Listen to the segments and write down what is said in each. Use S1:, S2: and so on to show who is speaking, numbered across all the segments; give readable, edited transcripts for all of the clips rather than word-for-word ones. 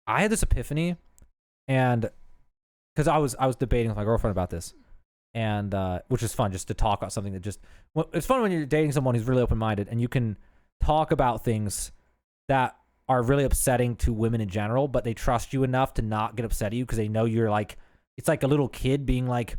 S1: I had this epiphany, and because I was debating with my girlfriend about this, and which is fun just to talk about something that just. Well, it's fun when you're dating someone who's really open minded and you can talk about things that are really upsetting to women in general, but they trust you enough to not get upset at you because they know you're like, it's like a little kid being like,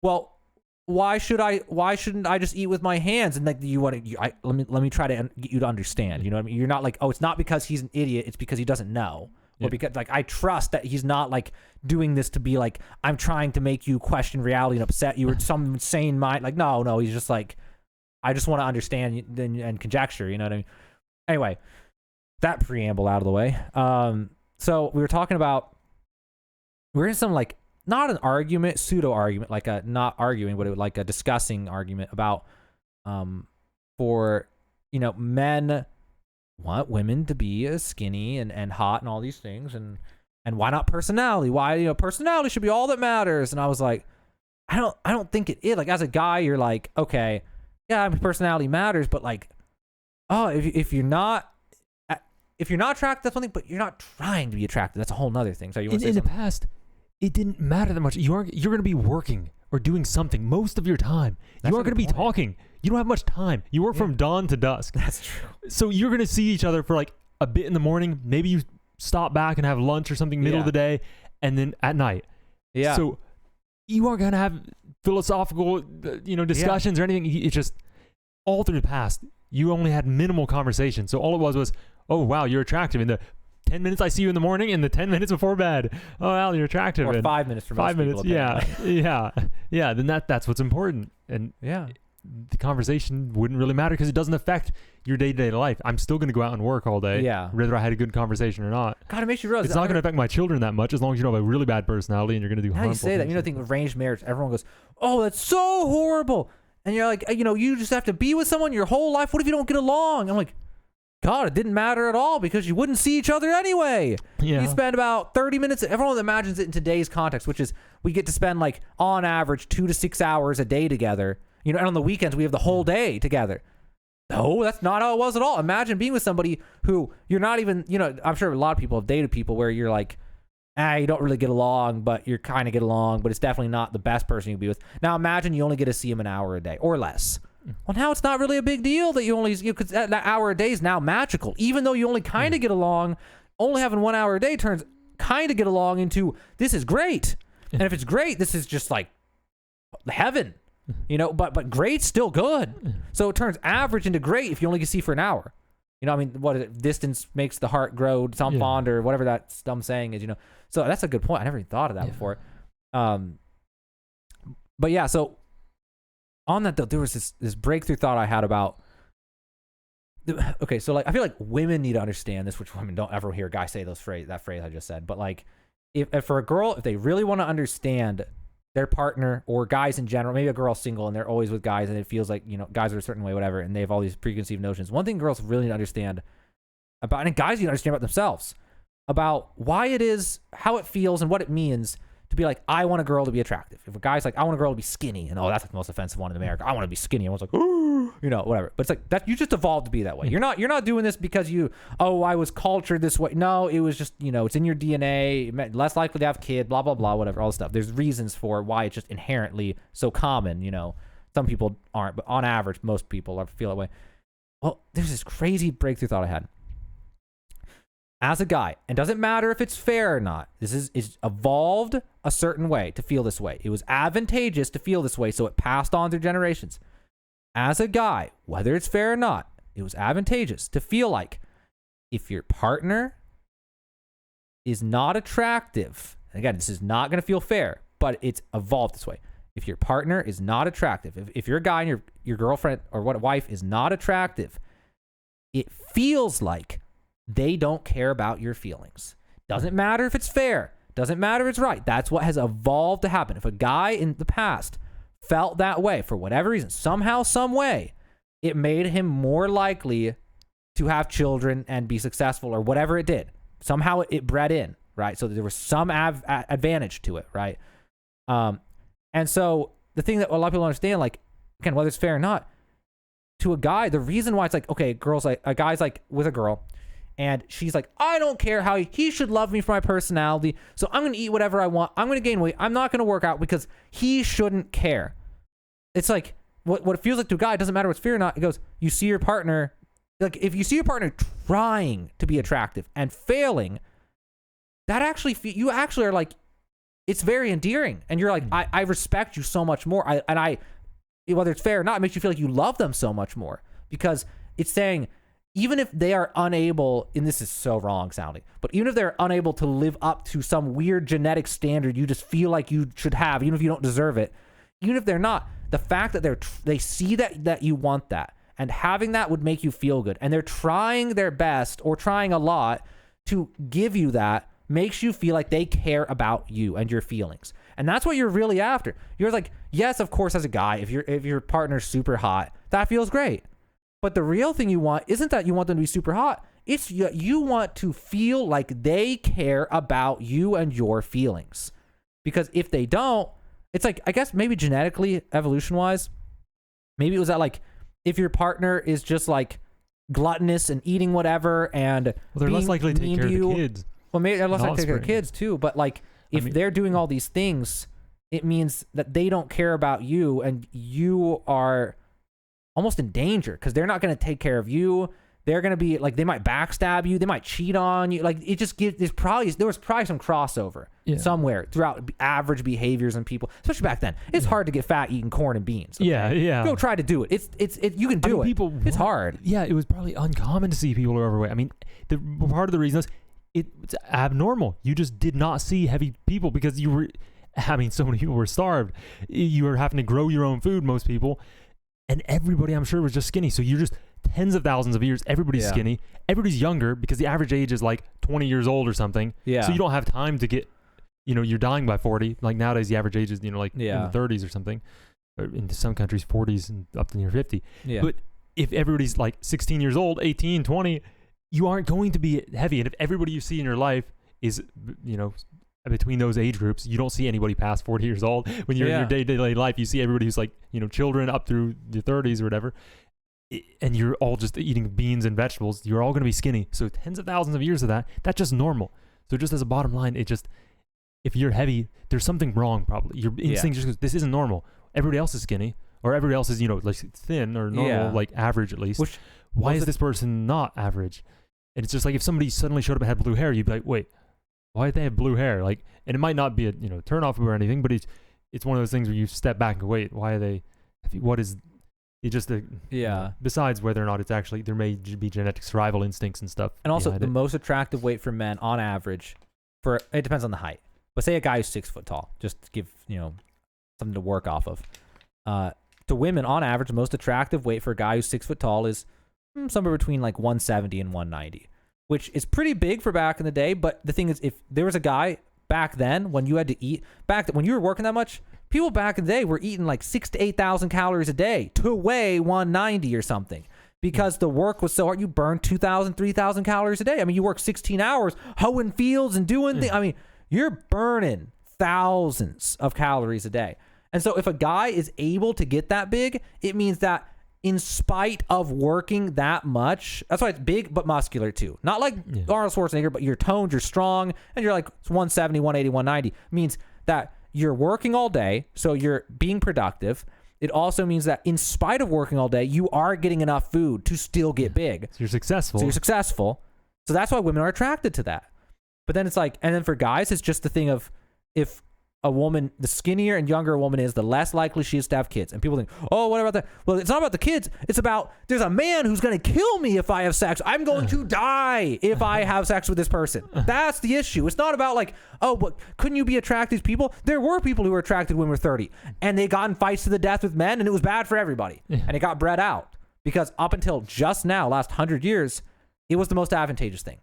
S1: well, why shouldn't I just eat with my hands? And like, let me try to get you to understand, you know what I mean? You're not like, oh, it's not because he's an idiot. It's because he doesn't know. Or because like, I trust that he's not like doing this to be like, I'm trying to make you question reality and upset you or some insane mind. Like, no, he's just like, I just want to understand and conjecture, you know what I mean? Anyway, that preamble out of the way. So we were in some like, not an argument, pseudo argument, like a not arguing, but like a discussing argument about, for, men want women to be skinny and hot and all these things. And why not personality? Why, personality should be all that matters. And I was like, I don't think it is. Like as a guy, you're like, okay, yeah, I mean, personality matters, but like, oh, if you're not attracted, that's one thing, but you're not trying to be attracted. That's a whole nother thing. So you want to say
S2: in the past, it didn't matter that much. You're going to be working or doing something most of your time. You aren't going to be talking. You don't have much time. You work from dawn to dusk.
S1: That's true.
S2: So you're going to see each other for like a bit in the morning. Maybe you stop back and have lunch or something middle of the day, and then at night. Yeah. So you aren't going to have philosophical, discussions or anything. It's just all through the past. You only had minimal conversation. So all it was, oh, wow, you're attractive. In the 10 minutes I see you in the morning and the 10 minutes before bed. Oh, Al, you're attractive.
S1: Or 5 minutes for most
S2: 5 minutes.
S1: People,
S2: Yeah. Then that's what's important. And the conversation wouldn't really matter because it doesn't affect your day-to-day life. I'm still going to go out and work all day.
S1: Yeah.
S2: Whether I had a good conversation or not.
S1: God, it makes you realize
S2: it's not going to affect my children that much as long as you don't have a really bad personality and you're going to do harmful
S1: things. How do you say that? I think arranged marriage, everyone goes, oh, that's so horrible. And you're like, you just have to be with someone your whole life. What if you don't get along? I'm like, God, it didn't matter at all because you wouldn't see each other anyway. Yeah. You spend about 30 minutes. Everyone imagines it in today's context, which is we get to spend like on average 2 to 6 hours a day together. And on the weekends we have the whole day together. No, that's not how it was at all. Imagine being with somebody who you're not even, I'm sure a lot of people have dated people where you're like, you don't really get along, but you're kind of get along, but it's definitely not the best person you can be with. Now imagine you only get to see him an hour a day or less. Well, now it's not really a big deal that because that hour a day is now magical. Even though you only kind of get along, only having 1 hour a day turns kind of get along into this is great. And if it's great, this is just like heaven, but great's still good. So it turns average into great if you only can see for an hour. What is it? Distance makes the heart grow some fond or whatever that dumb saying is, So that's a good point. I never even thought of that before. But yeah, so on that though, there was this breakthrough thought I had about. Okay, so like I feel like women need to understand this, which women don't ever hear a guy say that phrase I just said. But like, if for a girl, if they really want to understand their partner or guys in general, maybe a girl's single and they're always with guys and it feels like guys are a certain way, whatever, and they have all these preconceived notions. One thing girls really need to understand about, and guys need to understand about themselves, about why it is, how it feels, and what it means to be like, I want a girl to be attractive. If a guy's like, I want a girl to be skinny, and that's like the most offensive one in America. I want to be skinny. Everyone's like, ooh, whatever. But it's like that you just evolved to be that way. You're not doing this because I was cultured this way. No, it was just, it's in your DNA, less likely to have kids, blah, blah, blah, whatever, all this stuff. There's reasons for why it's just inherently so common, Some people aren't, but on average, most people feel that way. Well, there's this crazy breakthrough thought I had. As a guy, and doesn't matter if it's fair or not, this is evolved a certain way to feel this way. It was advantageous to feel this way, so it passed on through generations. As a guy, whether it's fair or not, it was advantageous to feel like if your partner is not attractive, and again, this is not going to feel fair, but it's evolved this way. If your partner is not attractive, if you're a guy and your girlfriend or wife is not attractive, it feels like they don't care about your feelings. Doesn't matter if it's fair. Doesn't matter if it's right. That's what has evolved to happen. If a guy in the past felt that way for whatever reason, somehow, some way, it made him more likely to have children and be successful or whatever it did. Somehow it bred in, right? So there was some advantage to it, right? And so the thing that a lot of people don't understand, like, again, whether it's fair or not, to a guy, the reason why it's like, okay, a guy's like with a girl, And she's like, I don't care how he should love me for my personality. So I'm going to eat whatever I want. I'm going to gain weight. I'm not going to work out because he shouldn't care. It's like what it feels like to a guy. It doesn't matter what's fear or not. It goes, you see your partner, like if you see your partner trying to be attractive and failing, that actually, you actually are like, it's very endearing. And you're like, I respect you so much more. Whether it's fair or not, it makes you feel like you love them so much more because it's saying, even if they are unable, and this is so wrong sounding, but even if they're unable to live up to some weird genetic standard you just feel like you should have, even if you don't deserve it, even if they're not, the fact that they see that you want that, and having that would make you feel good, and they're trying their best or trying a lot to give you that, makes you feel like they care about you and your feelings. And that's what you're really after. You're like, yes, of course, as a guy, if your partner's super hot, that feels great. But the real thing you want isn't that you want them to be super hot. It's you want to feel like they care about you and your feelings. Because if they don't, it's like, I guess maybe genetically, evolution-wise, maybe it was that like, if your partner is just like gluttonous and eating whatever and
S2: they're less likely to take care of the kids.
S1: Well, maybe they're less likely to take care of the kids too. But like, if they're doing all these things, it means that they don't care about you and you are almost in danger because they're not going to take care of you. They're going to be like, they might backstab you. They might cheat on you. Like it just gives, there was probably some crossover somewhere throughout average behaviors and people, especially back then. It's hard to get fat eating corn and beans. Okay?
S2: Yeah.
S1: Go try to do it. You can do it. It's hard.
S2: Yeah. It was probably uncommon to see people who are overweight. I mean, part of the reason is it's abnormal. You just did not see heavy people because so many people were starved. You were having to grow your own food, most people. And everybody, I'm sure, was just skinny. So you're just tens of thousands of years, everybody's skinny. Everybody's younger because the average age is like 20 years old or something. Yeah. So you don't have time to get, you're dying by 40. Like nowadays, the average age is, in the 30s or something. Or in some countries, 40s and up to near 50. Yeah. But if everybody's like 16 years old, 18, 20, you aren't going to be heavy. And if everybody you see in your life is, between those age groups, you don't see anybody past 40 years old. When you're in your day-to-day life, you see everybody who's like, children up through your 30s or whatever. And you're all just eating beans and vegetables. You're all going to be skinny. So tens of thousands of years of that's just normal. So just as a bottom line, if you're heavy, there's something wrong probably. Your instinct just goes, this isn't normal. Everybody else is skinny. Or everybody else is, like thin or normal, like average at least. Why is this person not average? And it's just like if somebody suddenly showed up and had blue hair, you'd be like, wait, why did they have blue hair? Like, and it might not be a turn off or anything, but it's one of those things where you step back and go, wait, why are they? What is it? Just besides whether or not it's actually there may be genetic survival instincts and stuff. And also the most attractive weight for men on average, it depends on the height. But say a guy who's 6 foot tall, just to give something to work off of. To women on average, the most attractive weight for a guy who's 6 foot tall is somewhere between like 170 and 190. Which is pretty big for back in the day. But the thing is, if there was a guy back then when you had to eat, when you were working that much, people back in the day were eating like 6,000 to 8,000 calories a day to weigh 190 or something. Because the work was so hard, you burned 2,000, 3,000 calories a day. I mean, you work 16 hours hoeing fields and doing things. I mean, you're burning thousands of calories a day. And so if a guy is able to get that big, it means that in spite of working that much, that's why it's big but muscular too. Not like Arnold Schwarzenegger, but you're toned, you're strong, and you're like 170, 180, 190. Means that you're working all day, so you're being productive. It also means that in spite of working all day, you are getting enough food to still get big. So you're successful.
S1: So that's why women are attracted to that. But then it's like, and then for guys, it's just the thing of if a woman, the skinnier and younger a woman is, the less likely she is to have kids. And people think, oh, what about that? Well, it's not about the kids. It's about there's a man who's going to kill me if I have sex. I'm going to die if I have sex with this person. That's the issue. It's not about like, oh, but couldn't you be attracted to people? There were people who were attracted when we were 30. And they got in fights to the death with men, and it was bad for everybody. And it got bred out. Because up until just now, last 100 years, it was the most advantageous thing.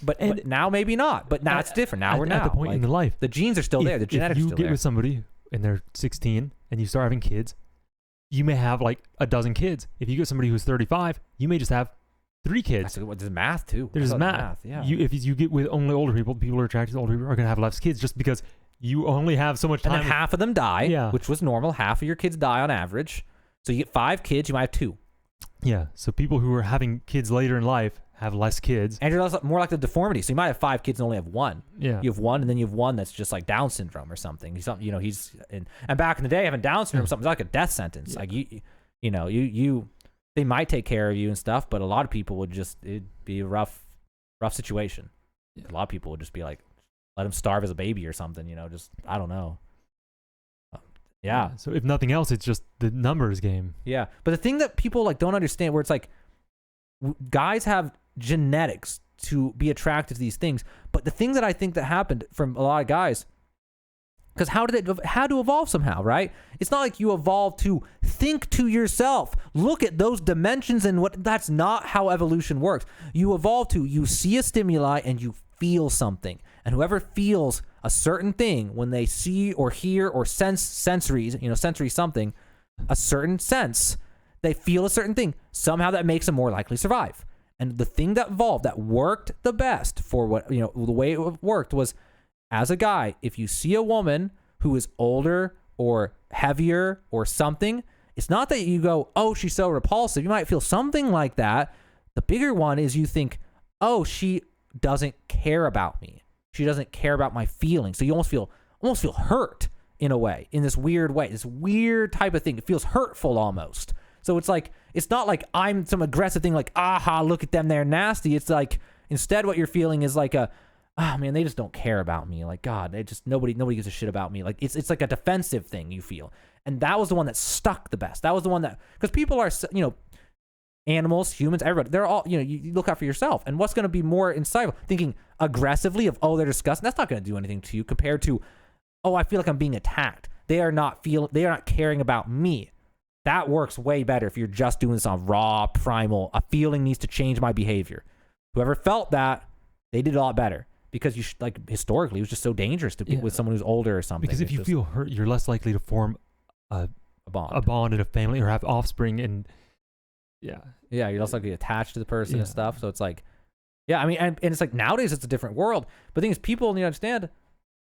S1: But now maybe not. But now it's different. Now we're
S2: at the point in the life.
S1: The genes are still there. The genetics are still there.
S2: If you get with somebody and they're 16 and you start having kids, you may have like a dozen kids. If you get somebody who's 35, you may just have 3 kids.
S1: There's math too.
S2: There's math. Yeah. If you get with only older people who are attracted to older people are going to have less kids just because you only have so much time.
S1: And then half of them die, which was normal. Half of your kids die on average. So you get 5 kids, you might have 2.
S2: Yeah. So people who are having kids later in life have less kids.
S1: And you're more like the deformity. So you might have 5 kids and only have 1.
S2: Yeah.
S1: You have 1, and then you have 1 that's just like Down syndrome or something. He's something, and back in the day, having Down syndrome, something's like a death sentence.
S2: Yeah.
S1: Like you, they might take care of you and stuff, but a lot of people would it'd be a rough situation.
S2: Yeah.
S1: A lot of people would just be like, let him starve as a baby or something, just, I don't know. Yeah.
S2: So if nothing else, it's just the numbers game.
S1: Yeah. But the thing that people like don't understand, where it's like guys have genetics to be attracted to these things, but the thing that I think that happened from a lot of guys, because how did it had to evolve somehow, right? It's not like you evolved to think to yourself, look at those dimensions and that's not how evolution works. You evolve to, you see a stimuli and you feel something. And whoever feels a certain thing when they see or hear or sense sensory something, a certain sense, they feel a certain thing. Somehow that makes them more likely to survive. And the thing that evolved, that worked the best for the way it worked was, as a guy, if you see a woman who is older or heavier or something, it's not that you go, oh, she's so repulsive. You might feel something like that. The bigger one is you think, oh, she doesn't care about me. She doesn't care about my feelings. So you almost feel hurt in a way, in this weird way, this weird type of thing. It feels hurtful almost. So it's like, it's not like I'm some aggressive thing like, aha, look at them, they're nasty. It's like, instead what you're feeling is like oh man, they just don't care about me. Like, God, nobody gives a shit about me. Like, it's like a defensive thing you feel. And that was the one that stuck the best. That was the one that, because people are, animals, humans, everybody, they're all, you look out for yourself. And what's going to be more insightful? Thinking aggressively of, oh, they're disgusting. That's not going to do anything to you compared to, oh, I feel like I'm being attacked. They are not caring about me. That works way better if you're just doing this on raw, primal, a feeling needs to change my behavior. Whoever felt that, they did a lot better. Because historically, it was just so dangerous to be with someone who's older or something.
S2: Because if you feel hurt, you're less likely to form a bond in a family or have offspring. And you're less likely to attach to the person and stuff. So it's like, and it's like nowadays it's a different world. But the thing is, people need to understand,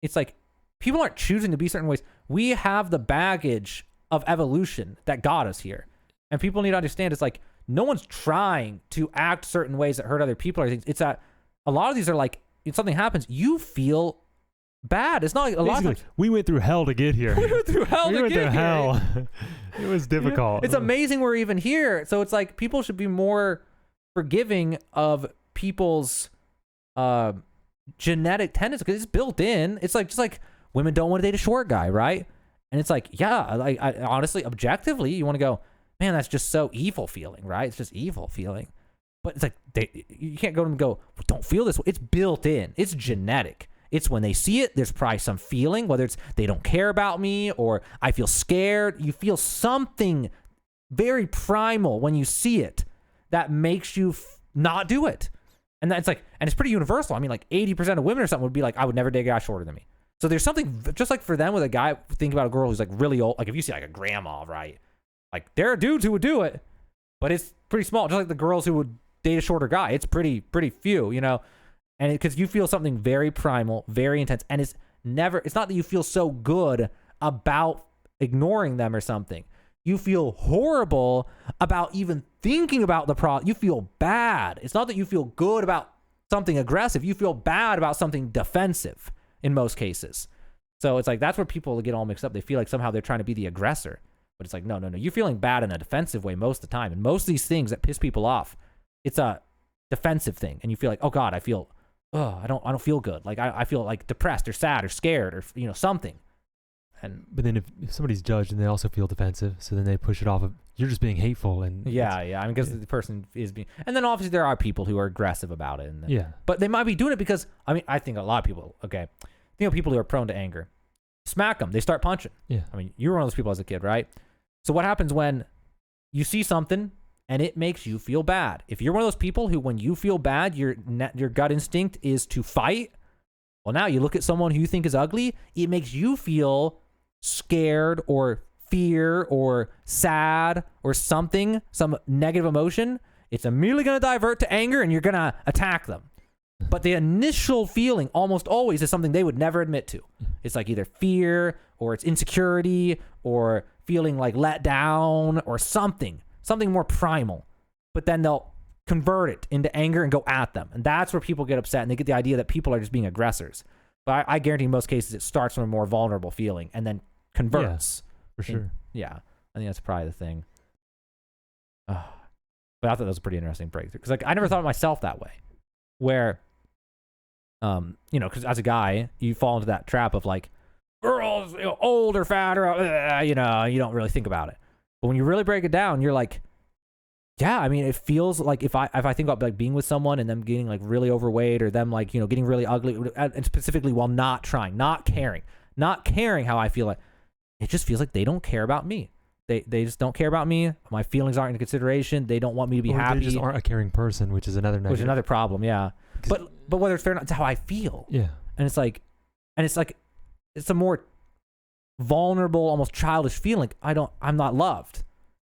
S2: it's like people aren't choosing to be certain ways. We have the baggage of evolution that got us here, and people need to understand it's like no one's trying to act certain ways that hurt other people or things. It's that a lot of these are like, if something happens, you feel bad. It's not like a lot of times, we went through hell to get here.
S1: We went through hell to get here.
S2: Hell. It was difficult.
S1: It's amazing we're even here. So it's like people should be more forgiving of people's genetic tendencies because it's built in. It's like just like women don't want to date a short guy, right? And it's like, I honestly, objectively, you want to go, man, that's just so evil feeling, right? It's just evil feeling. But it's like, you can't go to them and go, well, don't feel this way. It's built in. It's genetic. It's when they see it, there's probably some feeling, whether it's they don't care about me or I feel scared. You feel something very primal when you see it that makes you not do it. And that's like, and it's pretty universal. I mean, like 80% of women or something would be like, I would never date a guy shorter than me. So there's something just like for them with a guy, think about a girl who's like really old. Like if you see like a grandma, right? Like there are dudes who would do it, but it's pretty small. Just like the girls who would date a shorter guy. It's pretty few, and because you feel something very primal, very intense. And it's not that you feel so good about ignoring them or something. You feel horrible about even thinking about the problem. You feel bad. It's not that you feel good about something aggressive. You feel bad about something defensive in most cases. So it's like, that's where people get all mixed up. They feel like somehow they're trying to be the aggressor, but it's like, no. You're feeling bad in a defensive way most of the time. And most of these things that piss people off, it's a defensive thing. And you feel like, oh God, I don't feel good. Like I feel like depressed or sad or scared or, something.
S2: But then if somebody's judged and they also feel defensive, so then they push it off of, you're just being hateful. And
S1: because the person is being, and then obviously there are people who are aggressive about it. But they might be doing it because, I think a lot of people, people who are prone to anger, smack them, they start punching.
S2: Yeah.
S1: You were one of those people as a kid, right? So what happens when you see something and it makes you feel bad? If you're one of those people who, when you feel bad, your gut instinct is to fight. Well, now you look at someone who you think is ugly, it makes you feel scared or fear or sad or something, some negative emotion. It's immediately going to divert to anger and you're going to attack them. But the initial feeling almost always is something they would never admit to. It's like either fear or it's insecurity or feeling like let down or something more primal. But then they'll convert it into anger and go at them. And that's where people get upset, and they get the idea that people are just being aggressors. But I guarantee in most cases it starts from a more vulnerable feeling and then converts.
S2: For sure.
S1: Yeah. I think that's probably the thing. But I thought that was a pretty interesting breakthrough. Because like I never thought of myself that way. Where, because as a guy, you fall into that trap of like, girls, old or fat or, you don't really think about it. But when you really break it down, you're like, yeah, I mean, it feels like if I think about like being with someone and them getting like really overweight or them like, getting really ugly, and specifically while not trying, not caring how I feel, like it just feels like they don't care about me. They just don't care about me. My feelings aren't in consideration. They don't want me to be happy.
S2: They just aren't a caring person, which is another negative.
S1: Which is another problem, yeah. But whether it's fair or not, it's how I feel.
S2: Yeah.
S1: And it's a more vulnerable, almost childish feeling. I'm not loved.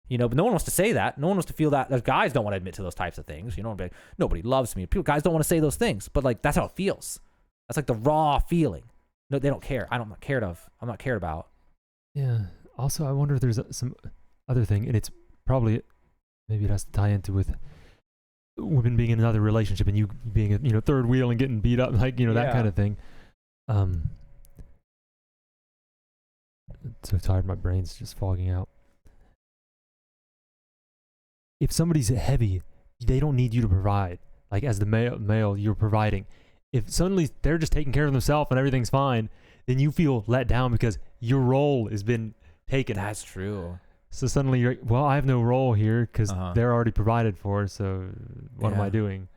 S1: But no one wants to say that. No one wants to feel that. Guys don't want to admit to those types of things. Nobody loves me. Guys don't want to say those things. But like that's how it feels. That's like the raw feeling. No, they don't care. I'm not cared about.
S2: Yeah. Also, I wonder if there's some other thing, and it's probably maybe it has to tie into with women being in another relationship and you being a third wheel and getting beat up, like that kind of thing. So tired, my brain's just fogging out. If somebody's heavy, they don't need you to provide. Like as the male, you're providing. If suddenly they're just taking care of themselves and everything's fine, then you feel let down because your role has been taken.
S1: That's true.
S2: So suddenly you're like, well, I have no role here because they're already provided for. So what am I doing?